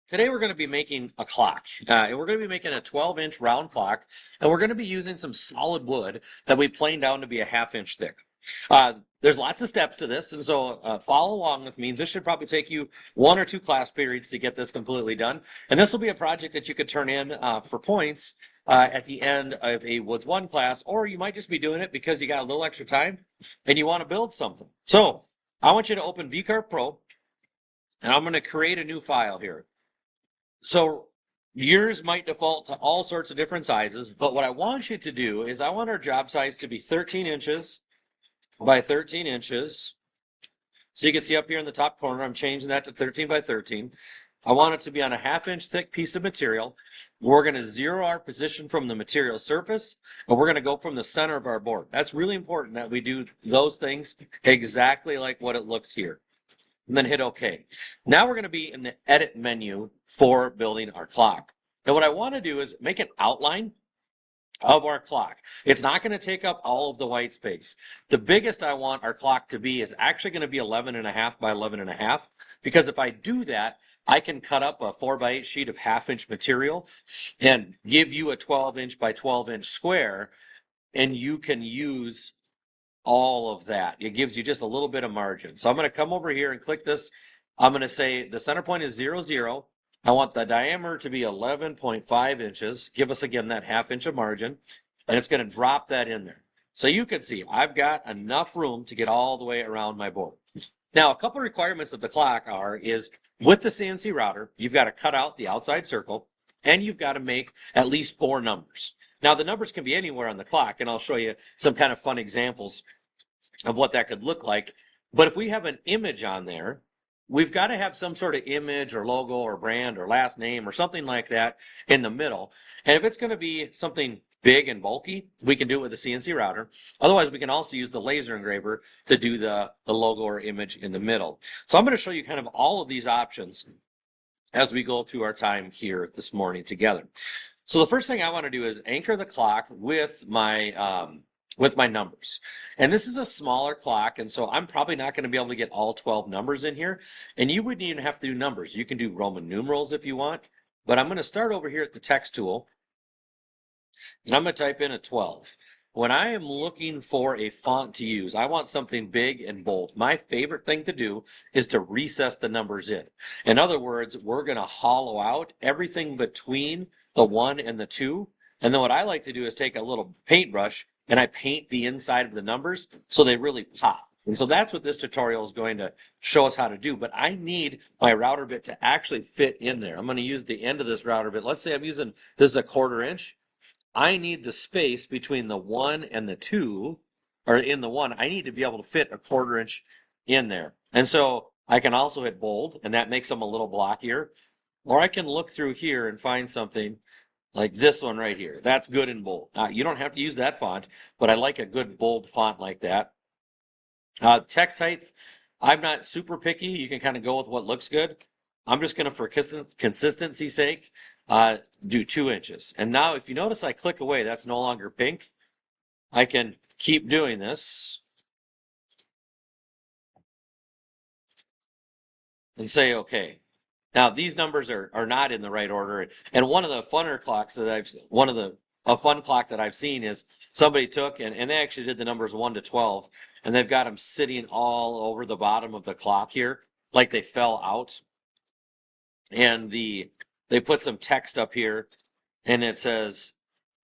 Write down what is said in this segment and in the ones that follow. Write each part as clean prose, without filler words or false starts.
Today we're going to be making a clock, and we're going to be making a 12-inch round clock, and we're going to be using some solid wood that we planed down to be a half-inch thick. There's lots of steps to this, and so follow along with me. This should probably take you 1 or 2 class periods to get this completely done, and this will be a project that you could turn in for points at the end of a Woods 1 class, or you might just be doing it because you got a little extra time and you want to build something. So I want you to open Vcarve Pro, and I'm going to create a new file here. So yours might default to all sorts of different sizes, but what I want you to do is I want our job size to be 13 inches by 13 inches. So you can see up here in the top corner, I'm changing that to 13 by 13. I want it to be on a half-inch thick piece of material. We're going to zero our position from the material surface, and we're going to go from the center of our board. That's really important that we do those things exactly like what it looks here. And then hit OK. Now we're going to be in the edit menu for building our clock. And what I want to do is make an outline of our clock. It's not going to take up all of the white space. The biggest I want our clock to be is actually going to be 11.5 by 11.5, because if I do that, I can cut up a 4x8 sheet of half-inch material and give you a 12-inch by 12-inch square, and you can use all of that. It gives you just a little bit of margin. So I'm going to come over here and click this. I'm going to say the center point is 0, 0. I want the diameter to be 11.5 inches. Give us again that half-inch of margin, and it's going to drop that in there. So you can see I've got enough room to get all the way around my board. Now, a couple requirements of the clock is with the CNC router, you've got to cut out the outside circle, and you've got to make at least 4 numbers. Now, the numbers can be anywhere on the clock, and I'll show you some kind of fun examples of what that could look like. But if we have an image on there, we've got to have some sort of image or logo or brand or last name or something like that in the middle. And if it's going to be something big and bulky, we can do it with the CNC router. Otherwise, we can also use the laser engraver to do the logo or image in the middle. So I'm going to show you kind of all of these options as we go through our time here this morning together. So the first thing I want to do is anchor the clock with my numbers. And this is a smaller clock, and so I'm probably not going to be able to get all 12 numbers in here. And you wouldn't even have to do numbers. You can do Roman numerals if you want. But I'm going to start over here at the text tool, and I'm going to type in a 12. When I am looking for a font to use, I want something big and bold. My favorite thing to do is to recess the numbers in. In other words, we're going to hollow out everything between the 1 and the 2. And then what I like to do is take a little paintbrush and I paint the inside of the numbers so they really pop. And so that's what this tutorial is going to show us how to do. But I need my router bit to actually fit in there. I'm going to use the end of this router bit. Let's say I'm using, this is a 1/4 inch. I need the space between the 1 and the 2, or in the 1, I need to be able to fit a 1/4 inch in there. And so I can also hit bold, and that makes them a little blockier. Or I can look through here and find something like this one right here. That's good and bold. You don't have to use that font, but I like a good bold font like that. Text height, I'm not super picky. You can kind of go with what looks good. I'm just going to, for consistency's sake, do 2 inches. And now if you notice I click away, that's no longer pink. I can keep doing this and say okay. Now these numbers are not in the right order, and one of the funner clocks that a fun clock that I've seen is somebody took and they actually did the numbers 1 to 12, and they've got them sitting all over the bottom of the clock here, like they fell out, and they put some text up here, and it says,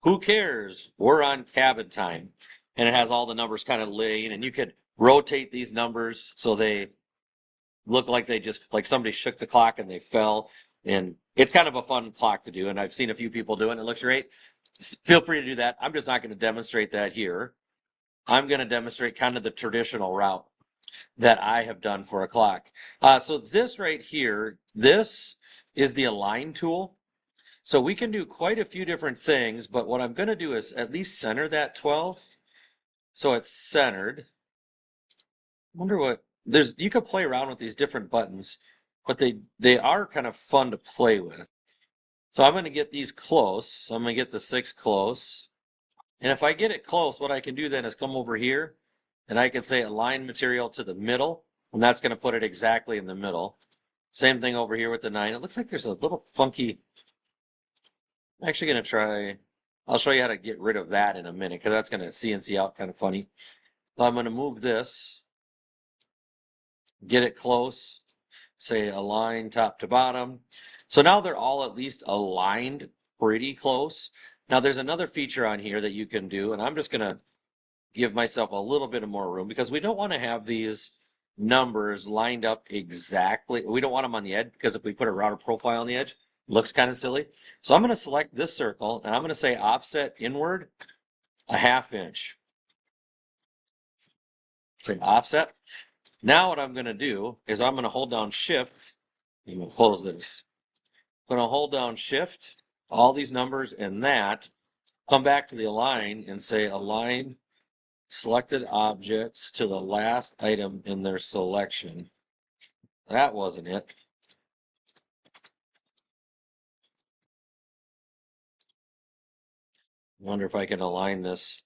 "Who cares? We're on cabin time," and it has all the numbers kind of laying, and you could rotate these numbers so they look like they just, like somebody shook the clock and they fell. And it's kind of a fun clock to do, and I've seen a few people do it and it looks great. Feel free to do that. I'm just not going to demonstrate that here. I'm going to demonstrate kind of the traditional route that I have done for a clock. So this right here, this is the align tool. So we can do quite a few different things, but what I'm going to do is at least center that 12 so it's centered. I wonder what you could play around with these different buttons, but they are kind of fun to play with. So I'm going to get these close. So I'm going to get the 6 close. And if I get it close, what I can do then is come over here and I can say align material to the middle, and that's going to put it exactly in the middle. Same thing over here with the 9. It looks like there's a little funky. I'm actually going to try. I'll show you how to get rid of that in a minute because that's going to CNC out kind of funny. So I'm going to move this, get it close, say align top to bottom. So now they're all at least aligned pretty close. Now there's another feature on here that you can do, and I'm just going to give myself a little bit of more room because we don't want to have these numbers lined up exactly. We don't want them on the edge because if we put a router profile on the edge, it looks kind of silly. So I'm going to select this circle and I'm going to say offset inward a 1/2 inch. Say offset. Now what I'm going to do is I'm going to hold down shift. I'm going to close this. I'm going to hold down shift, all these numbers and that, come back to the align and say align selected objects to the last item in their selection. That wasn't it. I wonder if I can align this.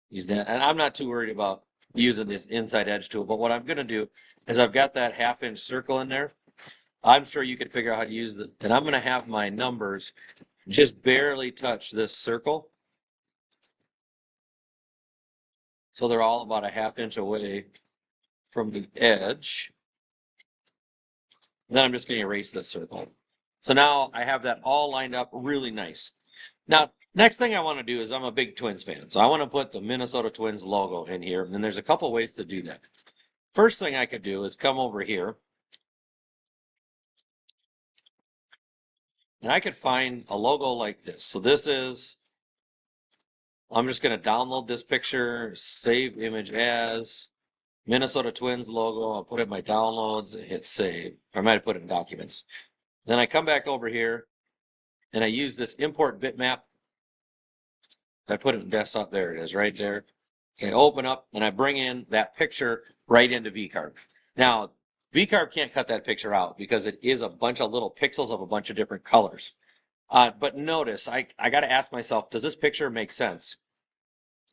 Use that. And I'm not too worried about using this inside edge tool, but what I'm going to do is I've got that 1/2 inch circle in there. I'm sure you can figure out how to use it. And I'm going to have my numbers just barely touch this circle. So they're all about a 1/2 inch away from the edge. And then I'm just going to erase this circle. So now I have that all lined up really nice. Now, next thing I want to do is I'm a big Twins fan. So I want to put the Minnesota Twins logo in here. And there's a couple ways to do that. First thing I could do is come over here. And I could find a logo like this. So this is, I'm just going to download this picture, save image as Minnesota Twins logo. I'll put it in my downloads and hit save. Or I might have put it in documents. Then I come back over here and I use this import bitmap. I put it in desktop. There it is right there. So I open up and I bring in that picture right into Vcarve. Now, Vcarve can't cut that picture out because it is a bunch of little pixels of a bunch of different colors. But notice, I got to ask myself, does this picture make sense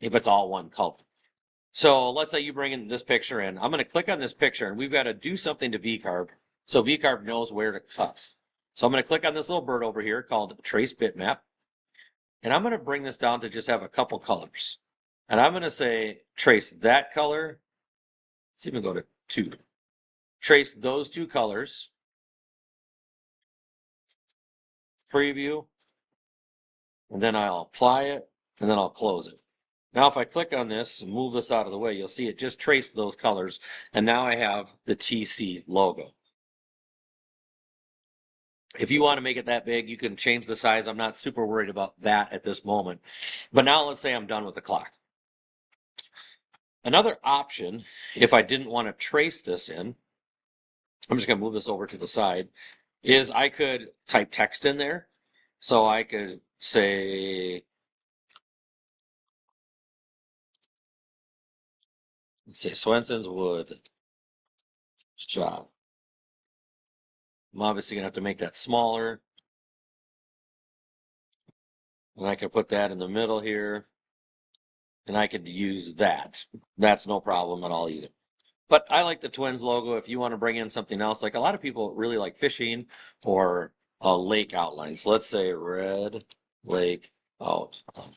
if it's all one color? So let's say you bring in this picture in. I'm going to click on this picture and we've got to do something to Vcarve so Vcarve knows where to cut. So I'm going to click on this little bird over here called Trace Bitmap. And I'm going to bring this down to just have a couple colors. And I'm going to say trace that color. Let's even go to 2. Trace those 2 colors. Preview. And then I'll apply it. And then I'll close it. Now if I click on this and move this out of the way, you'll see it just traced those colors. And now I have the TC logo. If you want to make it that big, you can change the size. I'm not super worried about that at this moment. But now let's say I'm done with the clock. Another option, if I didn't want to trace this in, I'm just going to move this over to the side, is I could type text in there. So I could say, let's say Swenson's wood shop. I'm obviously going to have to make that smaller. And I could put that in the middle here. And I could use that. That's no problem at all either. But I like the Twins logo. If you want to bring in something else, like a lot of people really like fishing or a lake outline. So let's say red lake outline.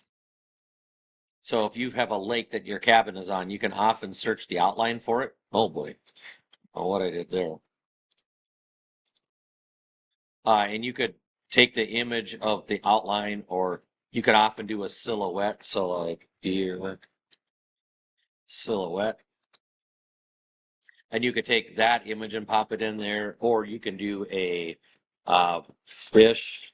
So if you have a lake that your cabin is on, you can often search the outline for it. Oh boy. Oh, what I did there. And you could take the image of the outline, or you could often do a silhouette. So like deer silhouette. And you could take that image and pop it in there, or you can do a fish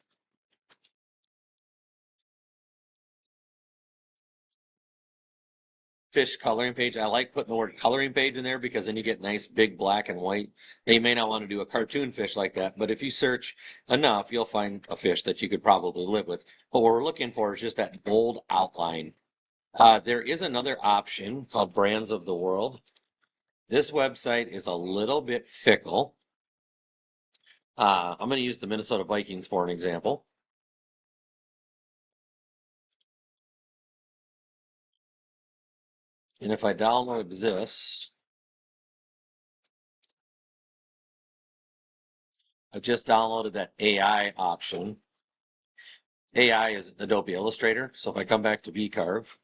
coloring page. I like putting the word coloring page in there because then you get nice big black and white. Now, you may not want to do a cartoon fish like that, but if you search enough, you'll find a fish that you could probably live with. But what we're looking for is just that bold outline. There is another option called Brands of the World. This website is a little bit fickle. I'm going to use the Minnesota Vikings for an example. And if I download this, I've just downloaded that AI option. AI is Adobe Illustrator. So if I come back to Vcarve,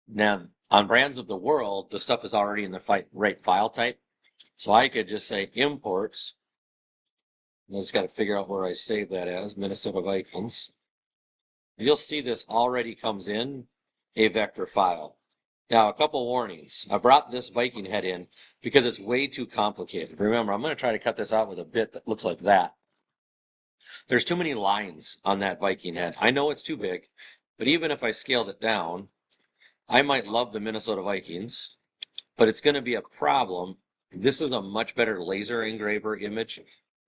now on Brands of the World, the stuff is already in the right file type. So I could just say imports. I just got to figure out where I save that as, Minnesota Vikings. You'll see this already comes in a vector file. Now, a couple warnings. I brought this Viking head in because it's way too complicated. Remember, I'm going to try to cut this out with a bit that looks like that. There's too many lines on that Viking head. I know it's too big, but even if I scaled it down, I might love the Minnesota Vikings, but it's going to be a problem. This is a much better laser engraver image.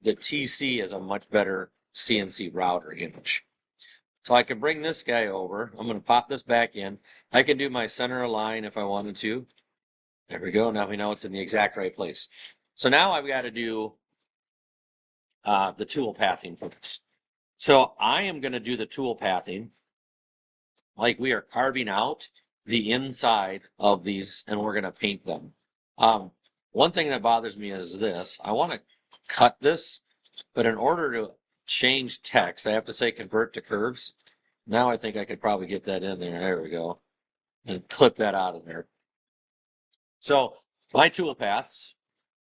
The TC is a much better CNC router image. So I can bring this guy over. I'm going to pop this back in. I can do my center align if I wanted to. There we go. Now we know it's in the exact right place. So now I've got to do the tool pathing for this. So I am going to do the tool pathing like we are carving out the inside of these and we're going to paint them. One thing that bothers me is this. I want to cut this, but in order to change text, I have to say convert to curves. Now I think I could probably get that in there. There we go. And clip that out of there. So my tool paths,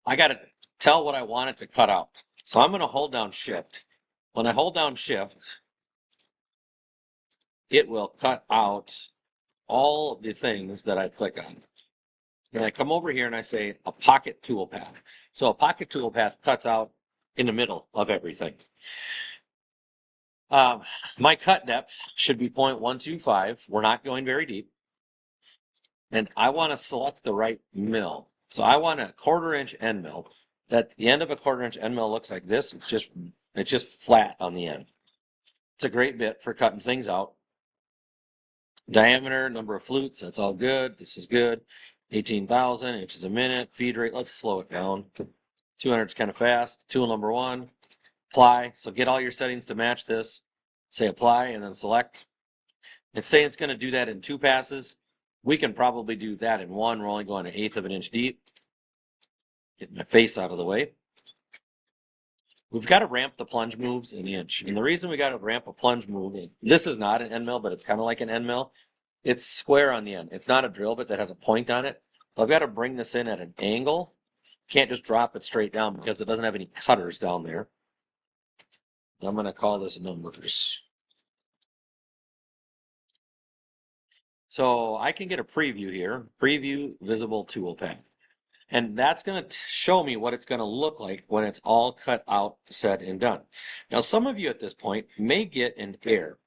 I got to tell what I want it to cut out. So I'm going to hold down Shift. When I hold down Shift, it will cut out all of the things that I click on. And I come over here and I say a pocket toolpath. So a pocket toolpath cuts out in the middle of everything. My cut depth should be 0.125. We're not going very deep. And I want to select the right mill. So I want a 1/4 inch end mill. That the end of a 1/4 inch end mill looks like this. It's just flat on the end. It's a great bit for cutting things out. Diameter, number of flutes, that's all good. This is good. 18,000 inches a minute. Feed rate, let's slow it down. 200 is kind of fast. Tool number 1, apply. So get all your settings to match this. Say apply and then select. It's saying it's going to do that in 2 passes. We can probably do that in 1. We're only going 1/8 of an inch deep. Get my face out of the way. We've got to ramp the plunge moves an inch. And the reason we got to ramp a plunge move, this is not an end mill, but it's kind of like an end mill. It's square on the end. It's not a drill bit that has a point on it. I've got to bring this in at an angle. Can't just drop it straight down because it doesn't have any cutters down there. I'm going to call this numbers. So I can get a preview here. Preview visible toolpath. And that's going to show me what it's going to look like when it's all cut out, set, and done. Now, some of you at this point may get an error.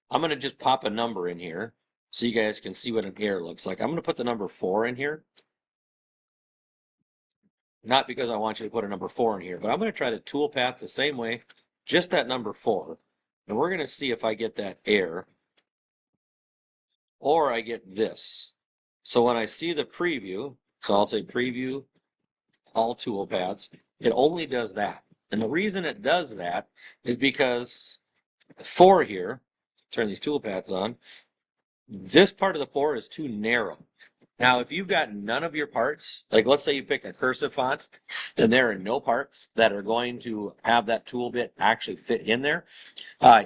I'm going to just pop a number in here so you guys can see what an error looks like. I'm going to put the number 4 in here. Not because I want you to put a number 4 in here, but I'm going to try to toolpath the same way, just that number 4. And we're going to see if I get that error or I get this. So when I see the preview, so I'll say preview all toolpaths, it only does that. And the reason it does that is because the 4 here, turn these toolpaths on, this part of the 4 is too narrow. Now, if you've got none of your parts, like let's say you pick a cursive font and there are no parts that are going to have that tool bit actually fit in there,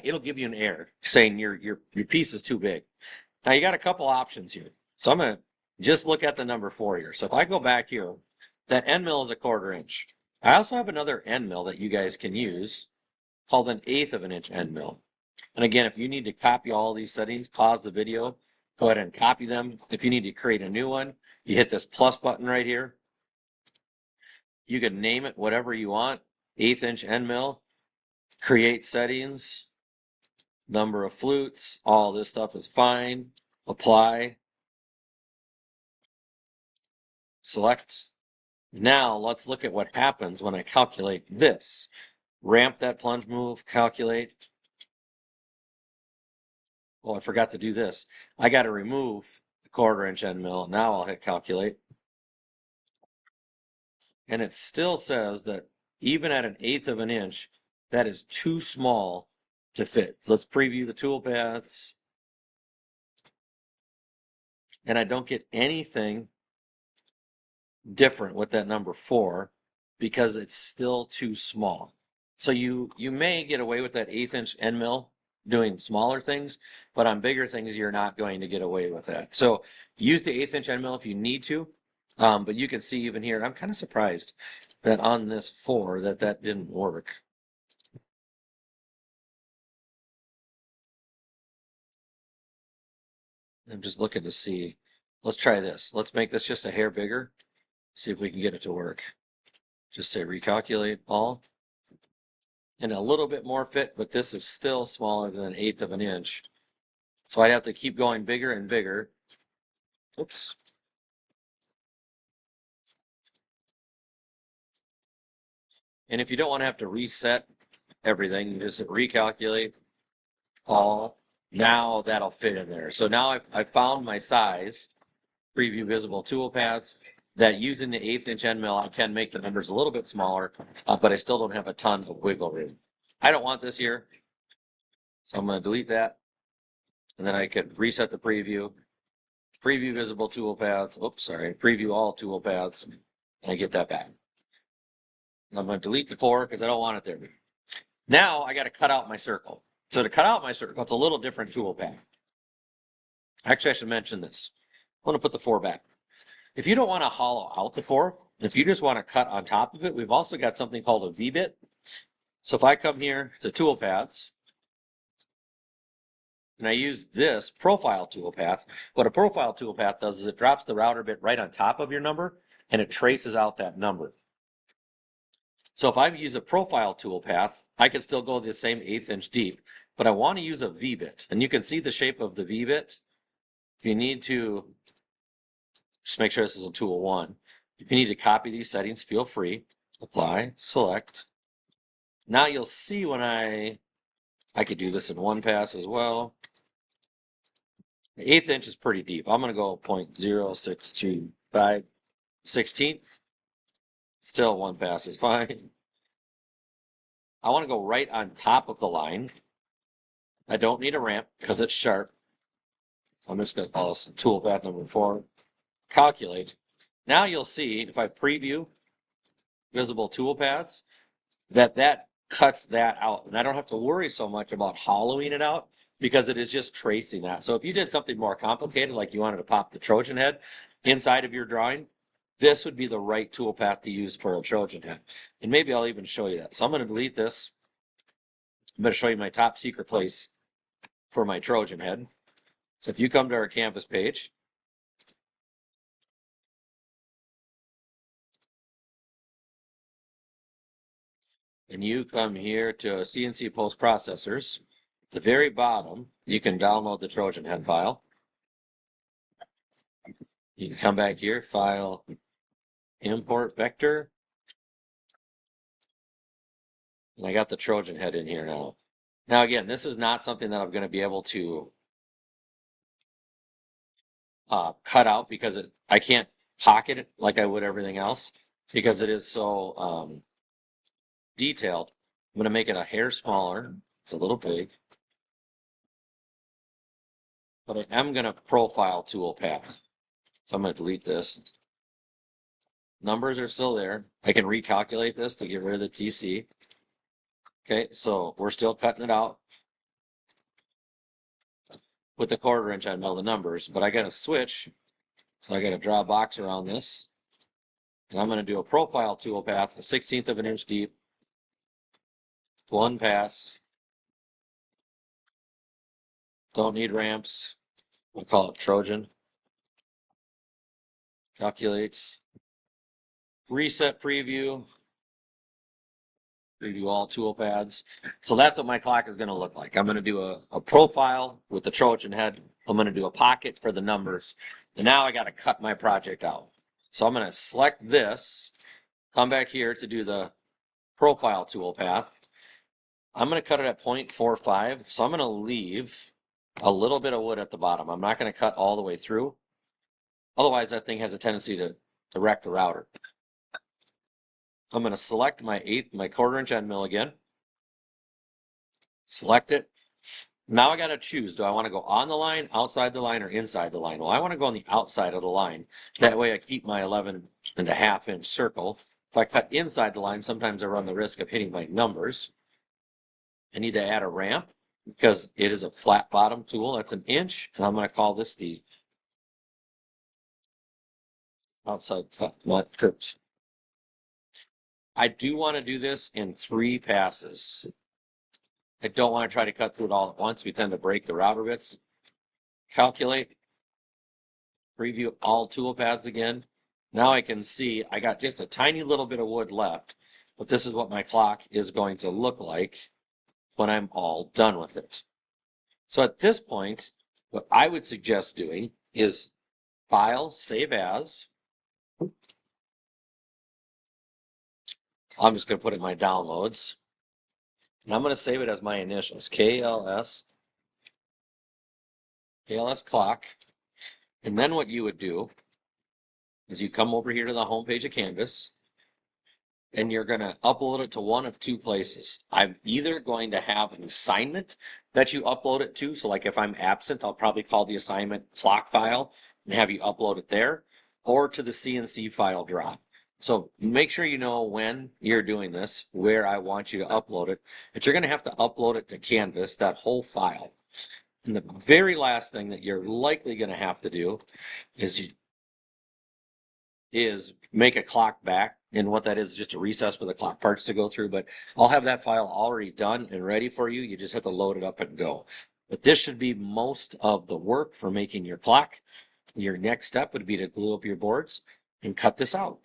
it'll give you an error saying your piece is too big. Now, you got a couple options here. So I'm going to just look at the number 4 here. So if I go back here, that end mill is a 1/4 inch. I also have another end mill that you guys can use called an 1/8 of an inch end mill. And again, if you need to copy all these settings, pause the video, go ahead and copy them. If you need to create a new one, you hit this plus button right here. You can name it whatever you want. 1/8 inch end mill, create settings, number of flutes, all this stuff is fine. Apply, select. Now let's look at what happens when I calculate this. Ramp that plunge move, calculate. Oh, I forgot to do this. I got to remove the 1/4 inch end mill. Now I'll hit calculate. And it still says that even at an 1/8 of an inch, that is too small to fit. So let's preview the toolpaths. And I don't get anything different with that number 4. because it's still too small. So you may get away with that 1/8 inch end mill doing smaller things, but on bigger things you're not going to get away with that. So use the 1/8 inch end mill if you need to, but you can see even here, I'm kind of surprised that on this 4 that didn't work. I'm just looking to see. Let's try this. Let's make this just a hair bigger. See if we can get it to work. Just say recalculate all. And a little bit more fit, but this is still smaller than 1/8 of an inch. So I'd have to keep going bigger and bigger. Oops. And if you don't want to have to reset everything, you just recalculate all. Now that'll fit in there. So now I've found my size, preview visible toolpaths, that using the 1/8 inch end mill, I can make the numbers a little bit smaller, but I still don't have a ton of wiggle room. I don't want this here, so I'm going to delete that. And then I could reset the preview visible toolpaths. Oops, sorry, preview all toolpaths, and I get that back. I'm going to delete the 4 because I don't want it there. Now I got to cut out my circle. So to cut out my circle, it's a little different toolpath. Actually, I should mention this. I'm going to put the 4 back. If you don't want to hollow out the 4, if you just want to cut on top of it, we've also got something called a V-bit. So if I come here to toolpaths, and I use this profile toolpath, what a profile toolpath does is it drops the router bit right on top of your number, and it traces out that number. So if I use a profile toolpath, I can still go the same 1/8 inch deep, but I want to use a V-bit. And you can see the shape of the V-bit. If you need to, just make sure this is a tool 1. If you need to copy these settings, feel free. Apply, select. Now you'll see when I could do this in one pass as well. The 1/8 inch is pretty deep. I'm going to go 0.0625/16. Still one pass is fine. I want to go right on top of the line. I don't need a ramp because it's sharp. I'm just going to call this toolpath number 4. Calculate. Now you'll see if I preview visible toolpaths that cuts that out. And I don't have to worry so much about hollowing it out because it is just tracing that. So if you did something more complicated, like you wanted to pop the Trojan head inside of your drawing, this would be the right toolpath to use for a Trojan head. And maybe I'll even show you that. So I'm going to delete this. I'm going to show you my top secret place for my Trojan head. So if you come to our Canvas page, and you come here to CNC Post Processors, at the very bottom, you can download the Trojan head file. You can come back here, File, Import Vector. And I got the Trojan head in here now. Now again, this is not something that I'm going to be able to cut out because I can't pocket it like I would everything else because it is so detailed. I'm going to make it a hair smaller. It's a little big. But I am going to profile toolpath. So I'm going to delete this. Numbers are still there. I can recalculate this to get rid of the TC. Okay, so we're still cutting it out with the 1/4 inch. I know the numbers, but I got to switch. So I got to draw a box around this. And I'm going to do a profile toolpath, a 1/16 of an inch deep, one pass. Don't need ramps. We'll call it Trojan. Calculate. Reset preview. Preview all toolpaths. So that's what my clock is going to look like. I'm going to do a profile with the Trojan head. I'm going to do a pocket for the numbers. And now I got to cut my project out. So I'm going to select this, come back here to do the profile toolpath. I'm going to cut it at 0.45. So I'm going to leave a little bit of wood at the bottom. I'm not going to cut all the way through. Otherwise, that thing has a tendency to wreck the router. I'm going to select my 1/4 inch end mill again. Select it. Now I got to choose. Do I want to go on the line, outside the line, or inside the line? Well, I want to go on the outside of the line. That way I keep my 11.5 inch circle. If I cut inside the line, sometimes I run the risk of hitting my numbers. I need to add a ramp because it is a flat bottom tool. That's an inch, and I'm going to call this the outside cut, not trips. I do want to do this in 3 passes. I don't want to try to cut through it all at once. We tend to break the router bits. Calculate, preview all tool paths again. Now I can see I got just a tiny little bit of wood left, but this is what my clock is going to look like when I'm all done with it. So at this point, what I would suggest doing is File, Save As. I'm just going to put it in my downloads. And I'm going to save it as my initials, KLS clock. And then what you would do is you come over here to the home page of Canvas, and you're going to upload it to one of 2 places. I'm either going to have an assignment that you upload it to. So like if I'm absent, I'll probably call the assignment clock file and have you upload it there, or to the CNC file drop. So make sure you know when you're doing this, where I want you to upload it, but you're going to have to upload it to Canvas, that whole file. And the very last thing that you're likely going to have to do is make a clock back. And what that is just a recess for the clock parts to go through. But I'll have that file already done and ready for you. You just have to load it up and go. But this should be most of the work for making your clock. Your next step would be to glue up your boards and cut this out.